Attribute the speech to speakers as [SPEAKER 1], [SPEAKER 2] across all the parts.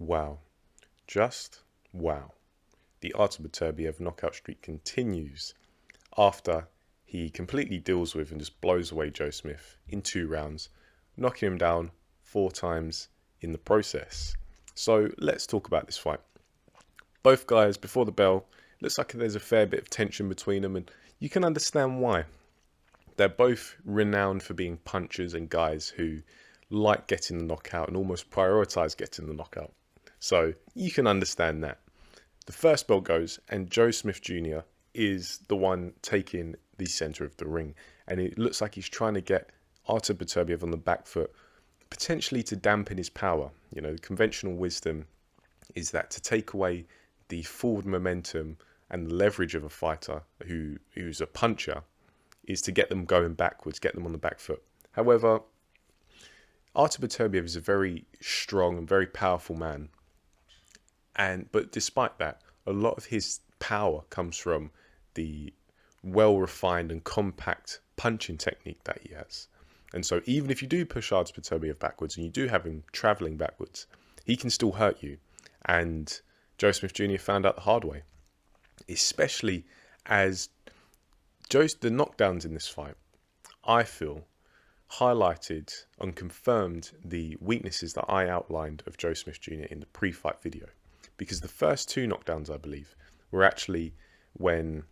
[SPEAKER 1] Wow. Just wow. The Artur Beterbiev knockout streak continues after he completely deals with and just blows away Joe Smith in 2 rounds, knocking him down 4 times in the process. So let's talk about this fight. Both guys, before the bell, looks like there's a fair bit of tension between them, and you can understand why. They're both renowned for being punchers and guys who like getting the knockout and almost prioritize getting the knockout. So you can understand that. The first bell goes, and Joe Smith Jr. is the one taking the center of the ring. And it looks like he's trying to get Artur Beterbiev on the back foot, potentially to dampen his power. You know, conventional wisdom is that to take away the forward momentum and the leverage of a fighter who's a puncher is to get them going backwards, get them on the back foot. However, Artur Beterbiev is a very strong and very powerful man. But despite that, a lot of his power comes from the well-refined and compact punching technique that he has. And so even if you do push Artur Beterbiev backwards and you do have him traveling backwards, he can still hurt you. And Joe Smith Jr. found out the hard way, especially as the knockdowns in this fight, I feel, highlighted and confirmed the weaknesses that I outlined of Joe Smith Jr. in the pre-fight video. Because the first 2 knockdowns, I believe, were actually when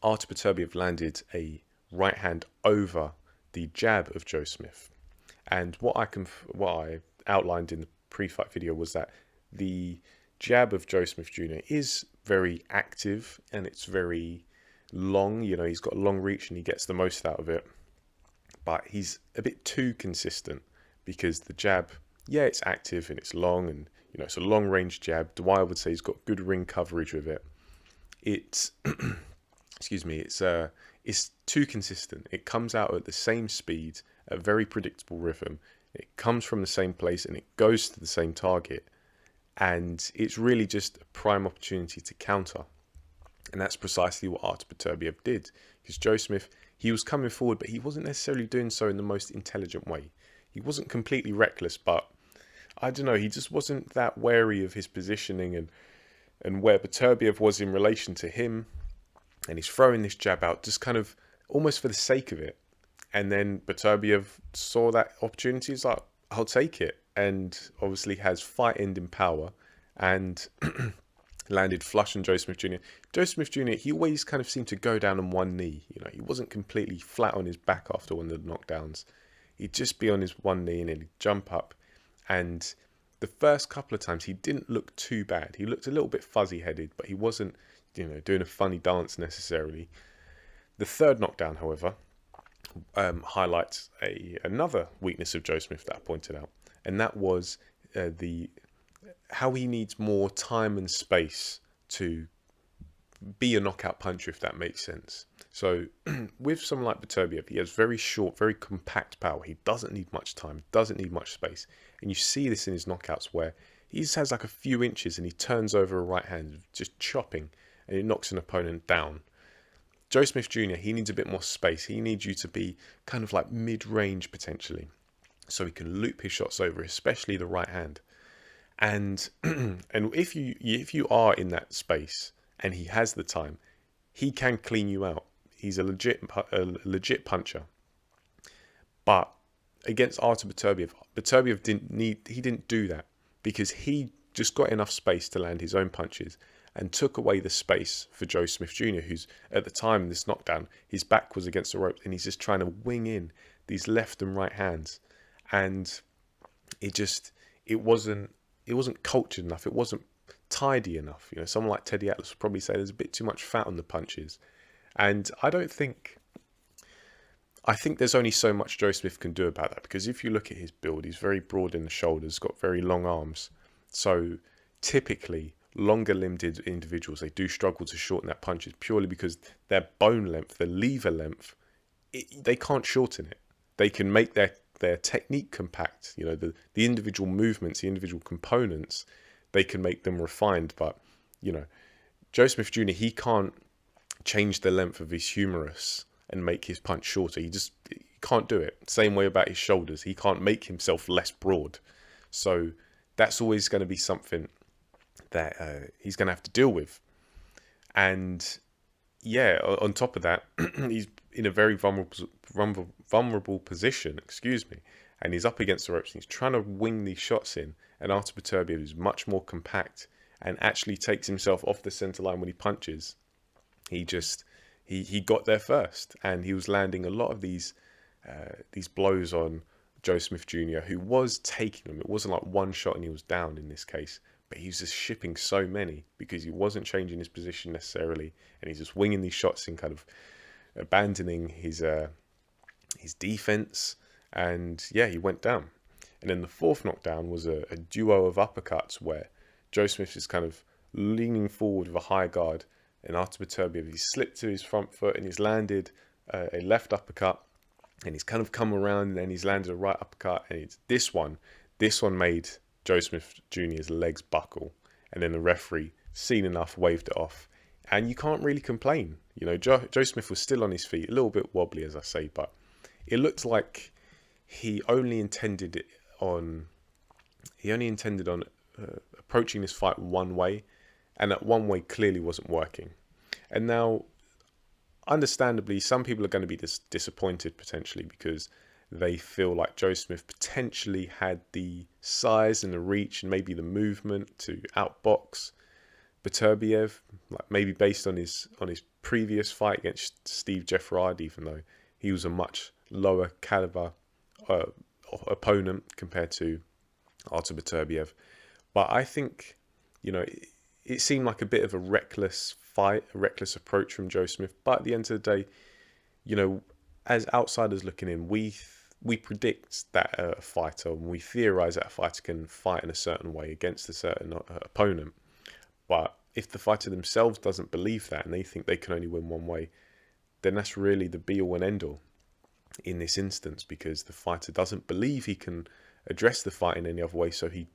[SPEAKER 1] Artur Beterbiev landed a right hand over the jab of Joe Smith. And what I outlined in the pre-fight video was that the jab of Joe Smith Jr. is very active and it's very long. You know, he's got a long reach and he gets the most out of it. But he's a bit too consistent because the jab, yeah, it's active and it's long and, you know, it's a long range jab. Dwyer would say he's got good ring coverage with it. It's, excuse me, it's too consistent. It comes out at the same speed, a very predictable rhythm. It comes from the same place and it goes to the same target. And it's really just a prime opportunity to counter. And that's precisely what Artur Beterbiev did. Because Joe Smith, he was coming forward, but he wasn't necessarily doing so in the most intelligent way. He wasn't completely reckless, but I don't know, he just wasn't that wary of his positioning and where Beterbiev was in relation to him. And he's throwing this jab out just kind of almost for the sake of it. And then Beterbiev saw that opportunity. He's like, I'll take it. And obviously has fight-ending power and landed flush on Joe Smith Jr. Joe Smith Jr., he always kind of seemed to go down on one knee. You know, he wasn't completely flat on his back after one of the knockdowns. He'd just be on his one knee and then he'd jump up. And the first couple of times, he didn't look too bad. He looked a little bit fuzzy-headed, but he wasn't, you know, doing a funny dance necessarily. The third knockdown, however, highlights another weakness of Joe Smith that I pointed out. And that was how he needs more time and space to be a knockout puncher, if that makes sense. So with someone like Beterbiev, he has very short, very compact power. He doesn't need much time, doesn't need much space. And you see this in his knockouts where he just has like a few inches and he turns over a right hand, just chopping, and it knocks an opponent down. Joe Smith Jr., he needs a bit more space. He needs you to be kind of like mid-range potentially, so he can loop his shots over, especially the right hand. And if you are in that space and he has the time, he can clean you out. He's a legit puncher. But against Artur Beterbiev didn't do that because he just got enough space to land his own punches and took away the space for Joe Smith Jr., who's at the time of this knockdown, his back was against the ropes and he's just trying to wing in these left and right hands. And it wasn't cultured enough. It wasn't tidy enough. You know, someone like Teddy Atlas would probably say there's a bit too much fat on the punches. And I think there's only so much Joe Smith can do about that, because if you look at his build, he's very broad in the shoulders, got very long arms. So typically, longer limbed individuals, they do struggle to shorten their punches purely because their bone length, their lever length, they can't shorten it. They can make their technique compact, you know, the individual movements, the individual components, they can make them refined. But, you know, Joe Smith Jr., he can't change the length of his humerus and make his punch shorter. He can't do it. Same way about his shoulders. He can't make himself less broad. So that's always going to be something that he's going to have to deal with. And yeah, on top of that, he's in a very vulnerable position, excuse me, and he's up against the ropes and he's trying to wing these shots in. And Artur Beterbiev is much more compact and actually takes himself off the center line when he punches. He got there first, and he was landing a lot of these blows on Joe Smith Jr., who was taking them. It wasn't like one shot and he was down in this case, but he was just shipping so many because he wasn't changing his position necessarily, and he's just winging these shots and kind of abandoning his defense. And yeah, he went down. And then the fourth knockdown was a duo of uppercuts where Joe Smith is kind of leaning forward with a high guard, and Artur Beterbiev, he slipped to his front foot and he's landed a left uppercut, and he's kind of come around and then he's landed a right uppercut, and it's this one made Joe Smith Jr.'s legs buckle, and then the referee, seen enough, waved it off. And you can't really complain. You know, Joe Smith was still on his feet, a little bit wobbly, as I say, but it looked like he only intended on approaching this fight one way, and that one way clearly wasn't working. And now, understandably, some people are going to be disappointed potentially because they feel like Joe Smith potentially had the size and the reach and maybe the movement to outbox Beterbiev, like maybe based on his previous fight against Steve Jeffrard, even though he was a much lower caliber opponent compared to Artur Beterbiev. But I think, you know, it seemed like a bit of a reckless fight, a reckless approach from Joe Smith. But at the end of the day, you know, as outsiders looking in, we predict that a fighter, and we theorize that a fighter can fight in a certain way against a certain opponent. But if the fighter themselves doesn't believe that and they think they can only win one way, then that's really the be-all and end-all in this instance, because the fighter doesn't believe he can address the fight in any other way, so he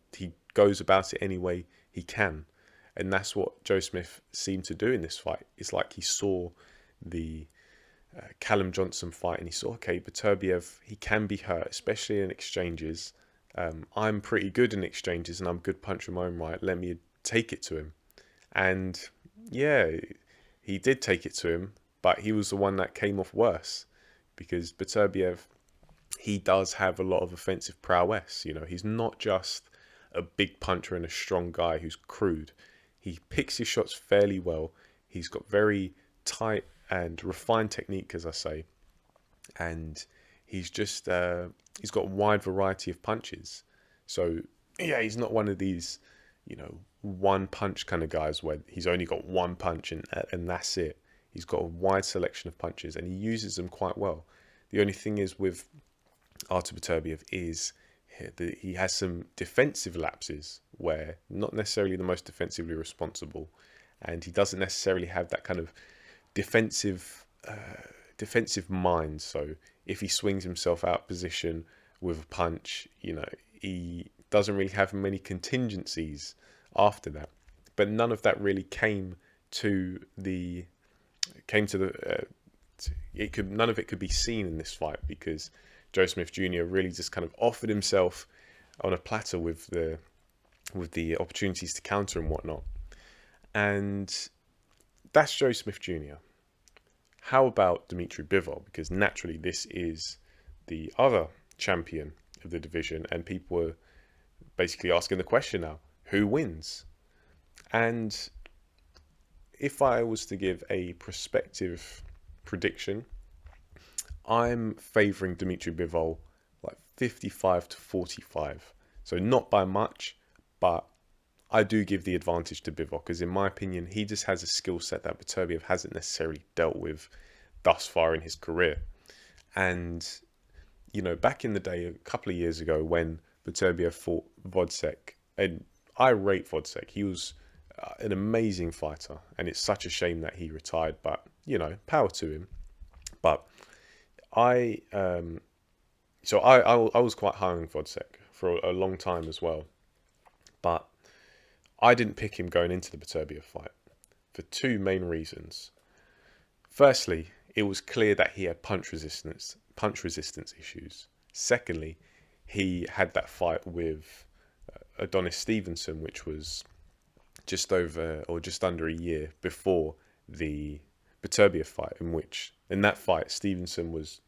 [SPEAKER 1] goes about it any way he can. And that's what Joe Smith seemed to do in this fight. It's like he saw the Callum Johnson fight and he saw, okay, Beterbiev, he can be hurt, especially in exchanges. I'm pretty good in exchanges and I'm a good puncher in my own right. Let me take it to him. And yeah, he did take it to him, but he was the one that came off worse, because Beterbiev, he does have a lot of offensive prowess. You know, he's not just a big puncher and a strong guy who's crude. He picks his shots fairly well. He's got very tight and refined technique, as I say. And he's just, he's got a wide variety of punches. So, yeah, he's not one of these, you know, one punch kind of guys where he's only got one punch and that's it. He's got a wide selection of punches and he uses them quite well. The only thing is with Artur Beterbiev is he has some defensive lapses where not necessarily the most defensively responsible, and he doesn't necessarily have that kind of defensive mind. So if he swings himself out of position with a punch, you know, he doesn't really have many contingencies after that. But none of that really none of it could be seen in this fight, because Joe Smith Jr. really just kind of offered himself on a platter with the opportunities to counter and whatnot. And that's Joe Smith Jr. How about Dmitry Bivol? Because naturally this is the other champion of the division, and people are basically asking the question now, who wins? And if I was to give a prospective prediction, I'm favouring Dmitry Bivol like 55 to 45. So not by much, but I do give the advantage to Bivol, because in my opinion, he just has a skill set that Beterbiev hasn't necessarily dealt with thus far in his career. And, you know, back in the day, a couple of years ago, when Beterbiev fought Wojciech, and I rate Wojciech, he was an amazing fighter, and it's such a shame that he retired, but, you know, power to him. But I was quite high on Wojciech for a long time as well, but I didn't pick him going into the Beterbiev fight for two main reasons. Firstly, it was clear that he had punch resistance issues. Secondly, he had that fight with Adonis Stevenson, which was just over or just under a year before the Beterbiev fight, in that fight Stevenson was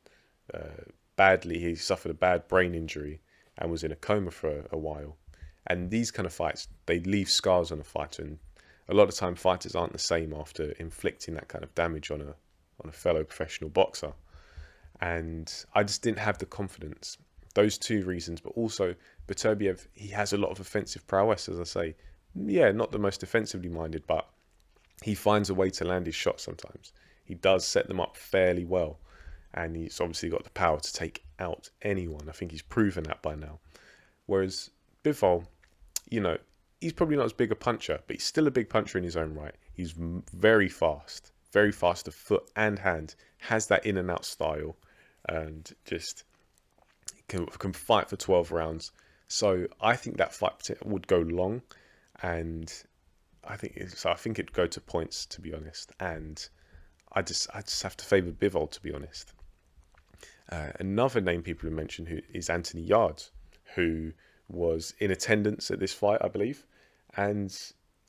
[SPEAKER 1] he suffered a bad brain injury and was in a coma for a while. And these kind of fights, they leave scars on a fighter, and a lot of time fighters aren't the same after inflicting that kind of damage on a fellow professional boxer. And I just didn't have the confidence. Those two reasons, but also Beterbiev, he has a lot of offensive prowess, as I say. Yeah, not the most defensively minded, but he finds a way to land his shots sometimes. He does set them up fairly well, and he's obviously got the power to take out anyone. I think he's proven that by now. Whereas Bivol, he's probably not as big a puncher, but he's still a big puncher in his own right. He's very fast of foot and hand, has that in and out style, and just can fight for 12 rounds. So I think that fight would go long, and I think it'd go to points, to be honest. And I just have to favour Bivol, to be honest. Another name people have mentioned who is Anthony Yarde, who was in attendance at this fight, I believe, and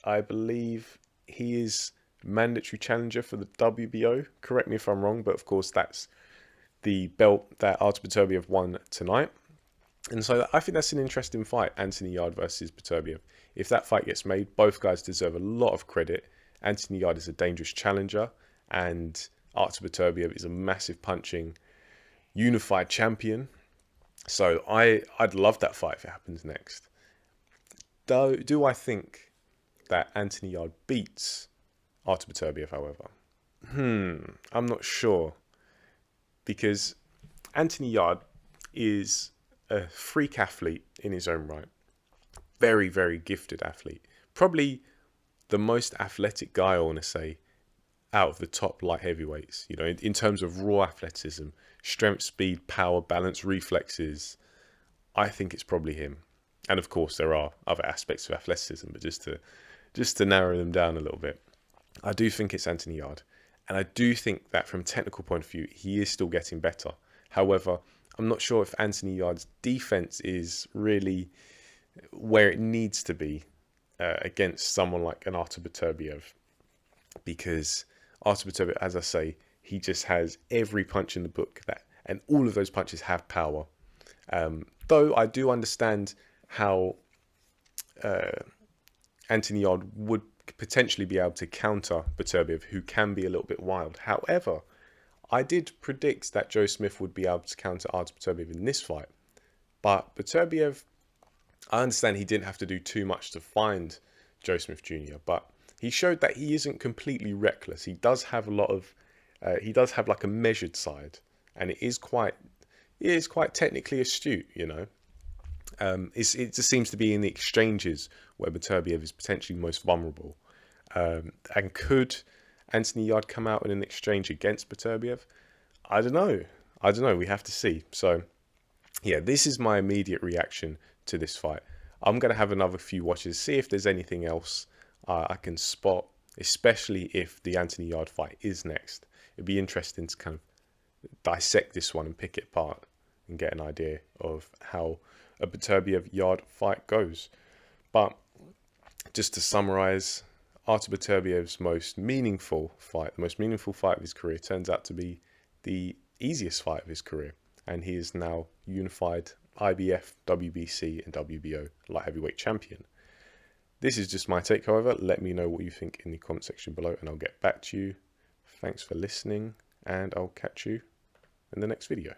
[SPEAKER 1] I believe he is mandatory challenger for the WBO. Correct me if I'm wrong, but of course that's the belt that Artur Beterbiev won tonight. And so I think that's an interesting fight, Anthony Yarde versus Beterbiev. If that fight gets made, both guys deserve a lot of credit. Anthony Yarde is a dangerous challenger, and Artur Beterbiev is a massive punching, unified champion. So I'd love that fight if it happens next. Do I think that Anthony Yarde beats Artur Beterbiev, however? I'm not sure. Because Anthony Yarde is a freak athlete in his own right. Very, very gifted athlete. Probably the most athletic guy, I want to say, out of the top light heavyweights. In terms of raw athleticism, strength, speed, power, balance, reflexes, I think it's probably him. And of course, there are other aspects of athleticism, but just to narrow them down a little bit, I do think it's Anthony Yarde. And I do think that from a technical point of view, he is still getting better. However, I'm not sure if Anthony Yarde's defense is really where it needs to be against someone like an Artur Beterbiev. Because Artur Beterbiev, as I say, he just has every punch in the book, and all of those punches have power. Though I do understand how Anthony Yarde would potentially be able to counter Beterbiev, who can be a little bit wild. However, I did predict that Joe Smith would be able to counter Artur Beterbiev in this fight. But Beterbiev, I understand he didn't have to do too much to find Joe Smith Jr., but he showed that he isn't completely reckless. He does have like a measured side, and it is quite technically astute, It just seems to be in the exchanges where Beterbiev is potentially most vulnerable. And could Anthony Yarde come out in an exchange against Beterbiev? I don't know. We have to see. So, yeah, this is my immediate reaction to this fight. I'm going to have another few watches, see if there's anything else I can spot, especially if the Anthony Yarde fight is next. It'd be interesting to kind of dissect this one and pick it apart and get an idea of how a Beterbiev-Yarde fight goes. But just to summarize, Artur Beterbiev's most meaningful fight of his career, turns out to be the easiest fight of his career, and he is now unified IBF, WBC and WBO light heavyweight champion. This is just my take, however. Let me know what you think in the comment section below, and I'll get back to you. Thanks for listening, and I'll catch you in the next video.